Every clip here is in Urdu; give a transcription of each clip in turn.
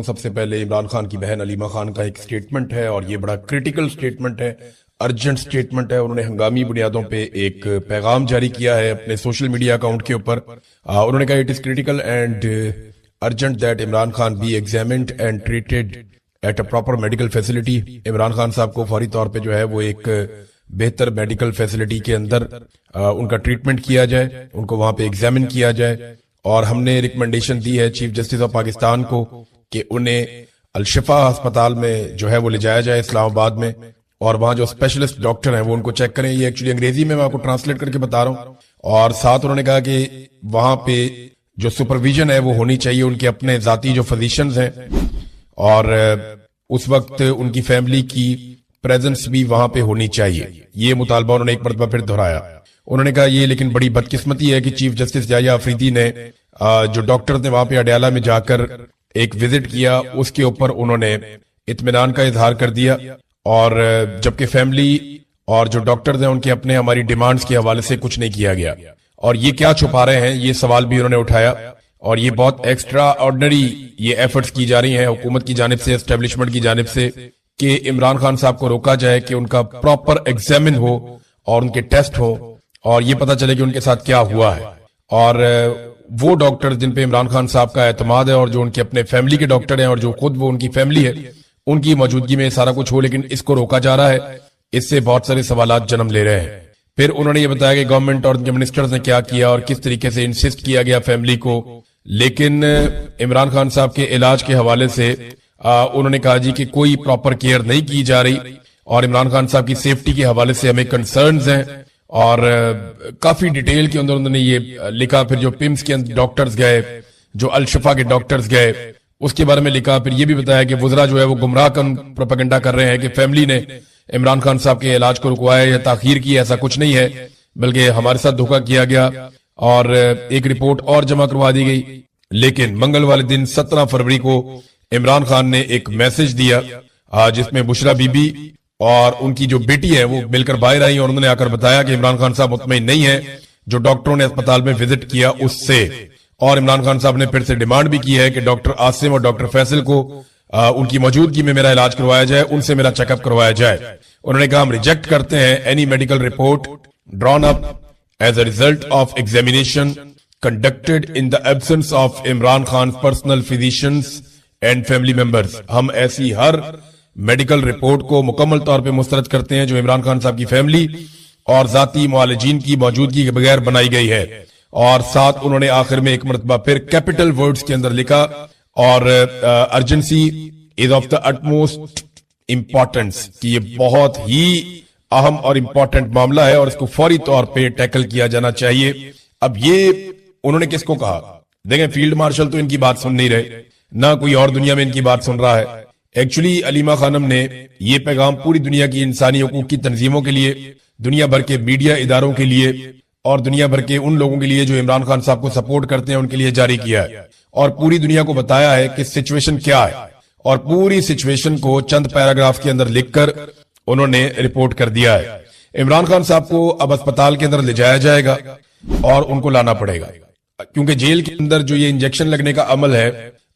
سب سے پہلے عمران خان کی بہن علیمہ خان کا ایک سٹیٹمنٹ ہے اور یہ بڑا کرٹیکل سٹیٹمنٹ ہے، ارجنٹ سٹیٹمنٹ ہے۔ انہوں نے ہنگامی بنیادوں پہ ایک پیغام جاری کیا ہے اپنے سوشل میڈیا اکاؤنٹ کے اوپر۔ انہوں نے کہا it is critical and urgent that Imran Khan be examined and treated at a proper medical facility. Imran Khan صاحب کو فوری طور پہ جو ہے وہ ایک بہتر میڈیکل فیسلٹی کے اندر ان کا ٹریٹمنٹ کیا جائے، ان کو وہاں پہ ایگزامن کیا جائے۔ اور ہم نے ریکمنڈیشن دی ہے چیف جسٹس آف پاکستان کو کہ انہیں الشفا ہسپتال میں جو ہے وہ لے جایا جائے اسلام آباد میں، اور وہاں جو اسپیشلسٹ ڈاکٹر ہیں وہ ان کو چیک کریں۔ یہ ایکچولی انگریزی میں آپ کو ٹرانسلیٹ کر کے بتا رہا ہوں۔ اور ساتھ انہوں نے کہا کہ وہاں پہ جو سپرویژن ہے وہ ہونی چاہیے ان کے اپنے ذاتی جو فزیشنز ہیں، اور اس وقت ان کی فیملی کی پریزنس بھی وہاں پہ ہونی چاہیے۔ یہ مطالبہ انہوں نے ایک مرتبہ پھر دہرایا۔ انہوں نے کہا یہ لیکن بڑی بدقسمتی ہے کہ چیف جسٹس یحییٰ آفریدی نے جو ڈاکٹر نے وہاں پہ اڈیالہ میں جا کر ایک وزٹ کیا، اس کے اوپر انہوں نے اطمینان کا اظہار کر دیا، اور جبکہ فیملی اور جو ڈاکٹرز ہیں ان کے اپنے ہماری ڈیمانڈز کے حوالے سے کچھ نہیں کیا گیا۔ اور یہ کیا چھپا رہے ہیں، یہ سوال بھی انہوں نے اٹھایا، اور یہ بہت ایکسٹرا آرڈنری یہ ایفرٹس کی جا رہی ہیں حکومت کی جانب سے، اسٹیبلشمنٹ کی جانب سے، کہ عمران خان صاحب کو روکا جائے کہ ان کا پراپر ایگزامن ہو اور ان کے ٹیسٹ ہو اور یہ پتا چلے کہ ان کے ساتھ کیا ہوا ہے۔ اور وہ ڈاکٹر جن پہ عمران خان صاحب کا اعتماد ہے اور جو ان کے اپنے فیملی کے ڈاکٹر ہیں اور جو خود وہ ان کی فیملی ہے، ان کی موجودگی میں سارا کچھ ہو، لیکن اس کو روکا جا رہا ہے۔ اس سے بہت سارے سوالات جنم لے رہے ہیں۔ پھر انہوں نے یہ بتایا کہ گورنمنٹ اور ان کے منسٹرز نے کیا کیا اور کس طریقے سے انسسٹ کیا گیا فیملی کو، لیکن عمران خان صاحب کے علاج کے حوالے سے انہوں نے کہا جی کہ کوئی پراپر کیئر نہیں کی جا رہی، اور عمران خان صاحب کی سیفٹی کے حوالے سے ہمیں کنسرنز ہیں۔ اور کافی ڈیٹیل کے اندر انہوں نے یہ لکھا۔ پھر جو پمس کے اندر ڈاکٹرز گئے، جو الشفا کے ڈاکٹرز گئے، اس کے بارے میں لکھا۔ پھر یہ بھی بتایا کہ وزراء جو ہے وہ گمراہ کن پروپیگنڈا کر رہے ہیں کہ فیملی نے عمران خان صاحب کے علاج کو رکوایا یا تاخیر کی، ایسا کچھ نہیں ہے، بلکہ ہمارے ساتھ دھوکہ کیا گیا اور ایک رپورٹ اور جمع کروا دی گئی۔ لیکن منگل والے دن 17 فروری کو عمران خان نے ایک میسج دیا جس میں بشرا بی بی اور ان کی جو بیٹی ہے وہ مل کر باہر آئی، اور انہوں نے آ کر بتایا کہ عمران خان صاحب مطمئن نہیں ہے جو ڈاکٹروں نے اسپتال میں وزٹ کیا اس سے۔ اور عمران خان صاحب نے پھر سے ڈیمانڈ بھی کی ہے کہ ڈاکٹر عاصم اور ڈاکٹر فیصل کو ان کی موجودگی میں میرا علاج کروایا جائے، ان سے میرا چیک اپ کروایا جائے۔ انہوں نے کہا ہم ریجیکٹ کرتے ہیں any medical report drawn up as a result of examination conducted in the absence of Imran Khan personal physicians and family members. ہم ایسی ہر میڈیکل رپورٹ کو مکمل طور پہ مسترد کرتے ہیں جو عمران خان صاحب کی فیملی اور ذاتی معالجین کی موجودگی کے بغیر بنائی گئی ہے۔ اور ساتھ انہوں نے آخر میں ایک مرتبہ پھر کیپٹل ورڈز کے اندر لکھا، اور urgency is of the utmost importance, کہ یہ بہت ہی اہم اور امپورٹنٹ معاملہ ہے اور اس کو فوری طور پہ ٹیکل کیا جانا چاہیے۔ اب یہ انہوں نے کس کو کہا؟ دیکھیں فیلڈ مارشل تو ان کی بات سن نہیں رہے، نہ کوئی اور دنیا میں ان کی بات سن رہا ہے۔ ایکچولی علیمہ خانم نے یہ پیغام پوری دنیا کی انسانی حقوق کی تنظیموں کے لیے، دنیا بھر کے میڈیا اداروں کے لیے اور دنیا بھر کے ان لوگوں کے لیے جو عمران خان صاحب کو سپورٹ کرتے ہیں ان کے لیے جاری کیا ہے، اور پوری دنیا کو بتایا ہے کہ سچویشن کیا ہے، اور پوری سچویشن کو چند پیراگراف کے اندر لکھ کر انہوں نے رپورٹ کر دیا ہے۔ عمران خان صاحب کو اب اسپتال کے اندر لے جایا جائے گا اور ان کو لانا پڑے گا، کیونکہ جیل کے اندر جو یہ انجیکشن لگنے کا عمل ہے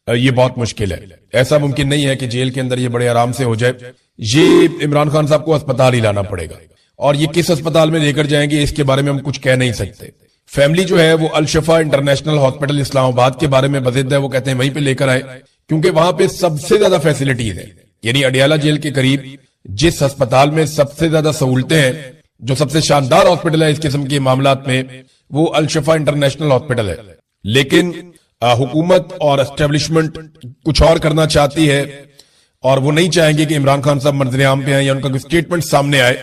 یہ بہت مشکل ہے۔ ایسا ممکن نہیں ہے کہ جیل کے اندر یہ بڑے آرام سے ہو جائے، یہ عمران خان صاحب کو اسپتال ہی لانا پڑے گا، اور یہ کس اسپتال میں لے کر جائیں گے اس کے بارے میں ہم کچھ کہہ نہیں سکتے۔ فیملی جو ہے وہ الشفا انٹرنیشنل ہاسپٹل اسلام آباد کے بارے میں بضد ہے، وہ کہتے ہیں وہیں پہ لے کر آئے، کیونکہ وہاں پہ سب سے زیادہ فیسلٹیز ہیں، یعنی اڈیالہ جیل کے قریب جس اسپتال میں سب سے زیادہ سہولتیں ہیں، جو سب سے شاندار ہاسپٹل ہے اس قسم کے معاملات میں، وہ الشفا انٹرنیشنل ہاسپٹل ہے۔ لیکن حکومت اور اسٹیبلشمنٹ کچھ اور کرنا چاہتی ہے، اور وہ نہیں چاہیں گے کہ عمران خان صاحب منظر عام پہ آئیں یا ان کا کوئی سٹیٹمنٹ سامنے آئے،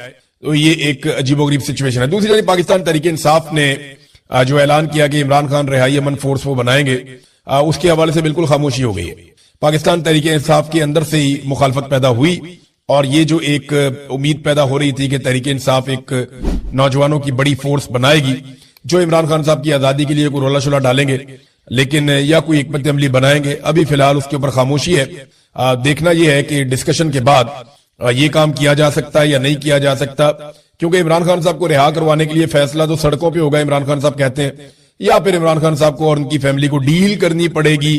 تو یہ ایک عجیب و غریب سچویشن ہے۔ دوسری جانب پاکستان تحریک انصاف نے جو اعلان کیا کہ عمران خان رہائی امن فورس وہ بنائیں گے، اس کے حوالے سے بالکل خاموشی ہو گئی ہے۔ پاکستان تحریک انصاف کے اندر سے ہی مخالفت پیدا ہوئی، اور یہ جو ایک امید پیدا ہو رہی تھی کہ تحریک انصاف ایک نوجوانوں کی بڑی فورس بنائے گی جو عمران خان صاحب کی آزادی کے لیے کوئی رولا شولا ڈالیں گے، لیکن یا کوئی حکمت عملی بنائیں گے، ابھی فی الحال اس کے اوپر خاموشی ہے۔ دیکھنا یہ ہے کہ ڈسکشن کے بعد یہ کام کیا جا سکتا ہے یا نہیں کیا جا سکتا، کیونکہ عمران خان صاحب کو رہا کروانے کے لیے فیصلہ تو سڑکوں پہ ہوگا، عمران خان صاحب کہتے ہیں، یا پھر عمران خان صاحب کو اور ان کی فیملی کو ڈیل کرنی پڑے گی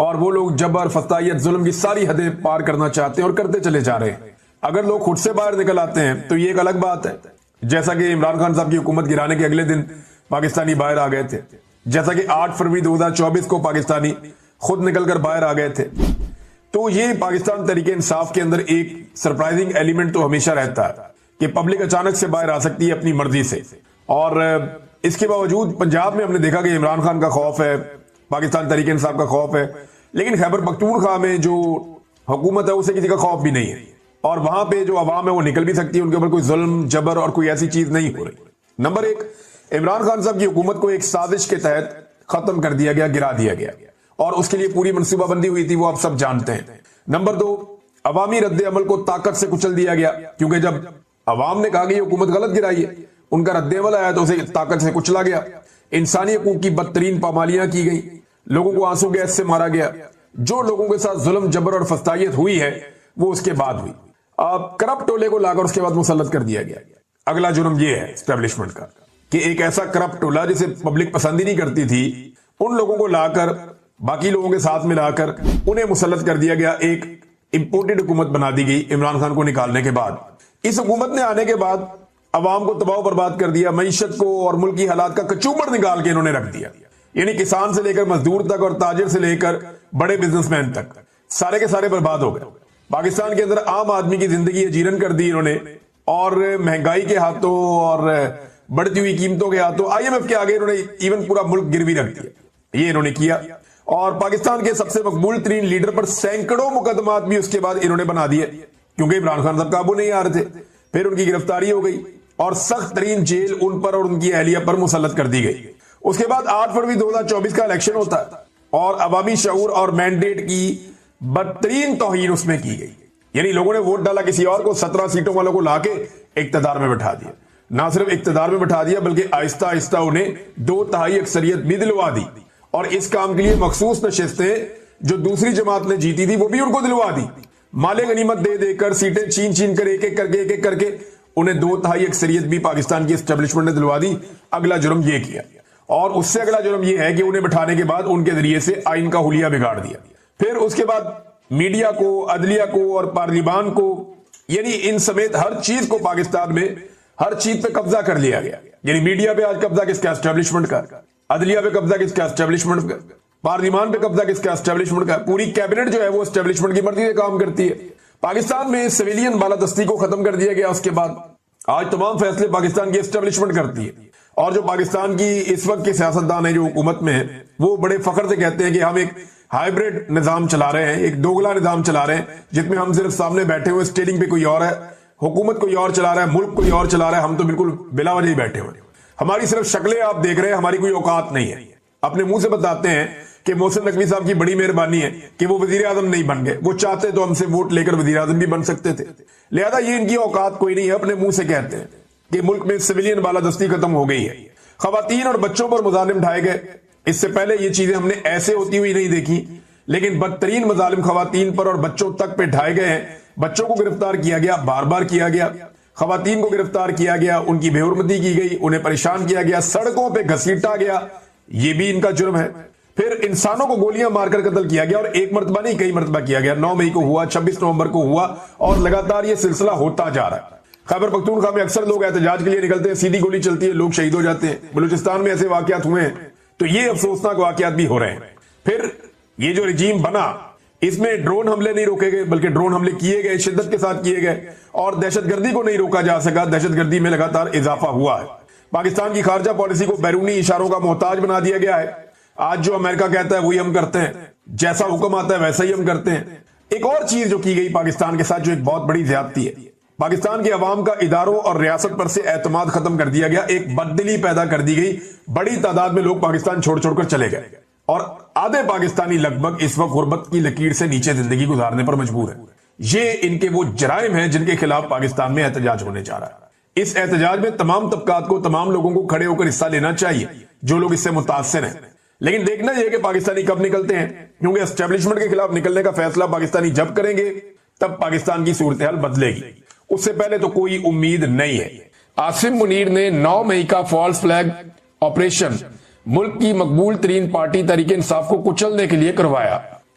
اور وہ لوگ جبر فسطائیت ظلم کی ساری حدیں پار کرنا چاہتے ہیں اور کرتے چلے جا رہے ہیں. اگر لوگ خود سے باہر نکل آتے ہیں تو یہ ایک الگ بات ہے. جیسا کہ عمران خان صاحب کی حکومت گرانے کے اگلے دن پاکستانی باہر آ گئے تھے, جیسا کہ 8 فروری 2024 کو پاکستانی خود نکل کر باہر آ گئے تھے. تو یہ پاکستان تحریک انصاف کے اندر ایک سرپرائزنگ ایلیمنٹ تو ہمیشہ رہتا ہے کہ پبلک اچانک سے باہر آ سکتی ہے اپنی مرضی سے. اور اس کے باوجود پنجاب میں ہم نے دیکھا کہ عمران خان کا خوف ہے, پاکستان تحریک انصاف کا خوف ہے, لیکن خیبر پختونخوا میں جو حکومت ہے اسے کسی کا خوف بھی نہیں ہے. اور وہاں پہ جو عوام ہے وہ نکل بھی سکتی ہے, ان کے اوپر کوئی ظلم جبر اور کوئی ایسی چیز نہیں ہو رہی. نمبر 1, عمران خان صاحب کی حکومت کو ایک سازش کے تحت ختم کر دیا گیا, گرا دیا گیا, اور اس کے لیے پوری منصوبہ بندی ہوئی تھی, وہ آپ سب جانتے ہیں. نمبر 2, عوامی رد عمل کو طاقت سے کچل دیا گیا, کیونکہ جب عوام نے کہا کہ یہ حکومت غلط گرائی ہے, ان کا رد عمل آیا تو اسے طاقت سے کچلا گیا. انسانی حقوق کی بدترین پامالیاں کی گئی, لوگوں کو آنسو گیس سے مارا گیا. جو لوگوں کے ساتھ ظلم جبر اور فسطائیت ہوئی ہے وہ اس کے بعد ہوئی. کرپٹ ٹولے کو لا کر اس کے بعد مسلط کر دیا گیا. اگلا جرم یہ ہے اسٹیبلشمنٹ کا کہ ایک ایسا کرپٹ ٹولہ جسے پبلک پسند ہی نہیں کرتی تھی, ان لوگوں کو لا کر باقی لوگوں کے ساتھ ملا کر انہیں مسلط کر دیا گیا. ایک امپورٹڈ حکومت بنا دی گئی عمران خان کو نکالنے کے بعد. اس حکومت نے آنے کے بعد عوام کو تباہ و برباد کر دیا, معیشت کو اور ملکی حالات کا کچوبڑ نکال کے انہوں نے رکھ دیا. یعنی کسان سے لے کر مزدور تک اور تاجر سے لے کر بڑے بزنس مین تک سارے کے سارے برباد ہو گئے. پاکستان کے اندر عام آدمی کی زندگی اجیرن کر دی انہوں نے, اور مہنگائی کے ہاتھوں اور بڑھتی ہوئی قیمتوں کے ہاتھوں IMF کے آگے انہوں نے ایون پورا ملک گروی رکھ دیا. یہ انہوں نے کیا, اور پاکستان کے سب سے مقبول ترین لیڈر پر سینکڑوں مقدمات بھی اس کے بعد انہوں نے بنا دیے, کیونکہ عمران خان صاحب قابو نہیں آ رہے تھے. پھر ان کی گرفتاری ہو گئی اور سخت ترین جیل ان پر اور ان کی اہلیہ پر مسلط کر دی گئی. اس کے بعد 8 فروری 2024 کا الیکشن ہوتا ہے, اور عوامی شعور اور مینڈیٹ کی بدترین توہین اس میں کی گئی. یعنی لوگوں نے ووٹ ڈالا کسی اور کو, 17 سیٹوں والوں کو لا کے اقتدار میں بٹھا دیا. نہ صرف اقتدار میں بٹھا دیا بلکہ آہستہ آہستہ انہیں 2/3 اکثریت بھی دلوا دی, اور اس کام کے لیے مخصوص نشستیں جو دوسری جماعت نے جیتی تھی وہ بھی ان کو دلوا دی. مال غنیمت دے دے کر, سیٹیں چھین چھین کر, ایک ایک کر کے انہیں 2/3 اکثریت بھی پاکستان کی اسٹیبلشمنٹ نے دلوا دی. اگلا جرم یہ کیا, اور اس سے اگلا جرم یہ ہے کہ انہیں بٹھانے کے بعد ان کے ذریعے سے آئین کا حلیہ بگاڑ دیا. پھر اس کے بعد میڈیا کو, عدلیہ کو اور پارلیمان کو, یعنی ان سمیت ہر چیز کو پاکستان میں ہر چیز پہ قبضہ کر لیا گیا. یعنی میڈیا پہ آج قبضہ کس کا, اسٹیبلشمنٹ کا. عدلیہ پہ قبضہ کس کا, اسٹیبلشمنٹ کا. پارلیمان پہ قبضہ کس کا, اسٹیبلشمنٹ کا. پوری کیبنٹ جو ہے وہ اسٹیبلشمنٹ کی مرضی سے کام کرتی ہے. پاکستان میں سویلین بالادستی کو ختم کر دیا گیا. اس کے بعد آج تمام فیصلے پاکستان کی اسٹیبلشمنٹ کرتی ہے, اور جو پاکستان کی اس وقت کے سیاستدان ہیں جو حکومت میں ہیں وہ بڑے فخر سے کہتے ہیں کہ ہم ایک ہائیبریڈ نظام چلا رہے ہیں, ایک دوگلا نظام چلا رہے ہیں, جس میں ہم صرف سامنے بیٹھے ہوئے, اسٹیئرنگ پہ کوئی اور ہے, حکومت کوئی اور چلا رہا ہے, ملک کوئی اور چلا رہا ہے, ہم تو بالکل بلا وجہ ہی بیٹھے ہوئے. ہماری صرف شکلیں آپ دیکھ رہے ہیں, ہماری کوئی اوقات نہیں ہے. اپنے منہ سے بتاتے ہیں کہ محسن نقوی صاحب کی بڑی مہربانی ہے کہ وہ وزیر اعظم نہیں بن گئے, وہ چاہتے تو ہم سے ووٹ لے کر وزیر اعظم بھی بن سکتے تھے. لہذا یہ ان کی اوقات کوئی نہیں ہے. اپنے منہ سے کہتے ہیں کہ ملک میں سویلین بالادستی ختم ہو گئی ہے. خواتین اور بچوں پر مظالم ڈھائے گئے. اس سے پہلے یہ چیزیں ہم نے ایسے ہوتی ہوئی نہیں دیکھی, لیکن بدترین مظالم خواتین پر اور بچوں تک پہ ڈھائے گئے ہیں. بچوں کو گرفتار کیا گیا, بار بار کیا گیا. خواتین کو گرفتار کیا گیا, ان کی بے حرمتی کی گئی, انہیں پریشان کیا گیا, سڑکوں پہ گھسیٹا گیا, یہ بھی ان کا جرم ہے. پھر انسانوں کو گولیاں مار کر قتل کیا گیا, اور ایک مرتبہ نہیں کئی مرتبہ کیا گیا. 9 مئی کو ہوا, 26 نومبر کو ہوا, اور لگاتار یہ سلسلہ ہوتا جا رہا ہے. خیبر پختونخوا میں اکثر لوگ احتجاج کے لیے نکلتے ہیں, سیدھی گولی چلتی ہے, لوگ شہید ہو جاتے ہیں. بلوچستان میں ایسے واقعات ہوئے ہیں, تو یہ افسوسناک واقعات بھی ہو رہے ہیں. پھر یہ جو رجیم بنا, اس میں ڈرون حملے نہیں روکے گئے, بلکہ ڈرون حملے کیے گئے, شدت کے ساتھ کیے گئے, اور دہشت گردی کو نہیں روکا جا سکا. دہشت گردی میں لگاتار اضافہ ہوا ہے. پاکستان کی خارجہ پالیسی کو بیرونی اشاروں کا محتاج بنا دیا گیا ہے. آج جو امریکہ کہتا ہے وہی ہم کرتے ہیں, جیسا حکم آتا ہے ویسا ہی ہم کرتے ہیں. ایک اور چیز جو کی گئی پاکستان کے ساتھ, جو ایک بہت بڑی زیادتی ہے, پاکستان کے عوام کا اداروں اور ریاست پر سے اعتماد ختم کر دیا گیا. ایک بددلی پیدا کر دی گئی. بڑی تعداد میں لوگ پاکستان چھوڑ چھوڑ کر چلے گئے, اور آدھے پاکستانی لگ بھگ اس وقت غربت کی لکیر سے نیچے زندگی گزارنے پر مجبور ہے. یہ ان کے وہ جرائم ہیں جن کے خلاف پاکستان میں احتجاج ہونے جا رہا ہے. اس احتجاج میں تمام طبقات کو, تمام لوگوں کو کھڑے ہو کر حصہ لینا چاہیے جو لوگ اس سے متاثر ہیں. لیکن دیکھنا یہ کہ پاکستانی کب نکلتے ہیں, کیونکہ اسٹیبلشمنٹ کے خلاف نکلنے کا فیصلہ پاکستانی جب کریں گے تب پاکستان کی صورتحال بدلے گی. اس سے پہلے تو کوئی امید نہیں ہے. عاصم منیر نے 9 مئی کا فالس فلیگ آپریشن ملک کی مقبول ترین پارٹی تحریک انصاف کو کچلنے کے لیے کروایا.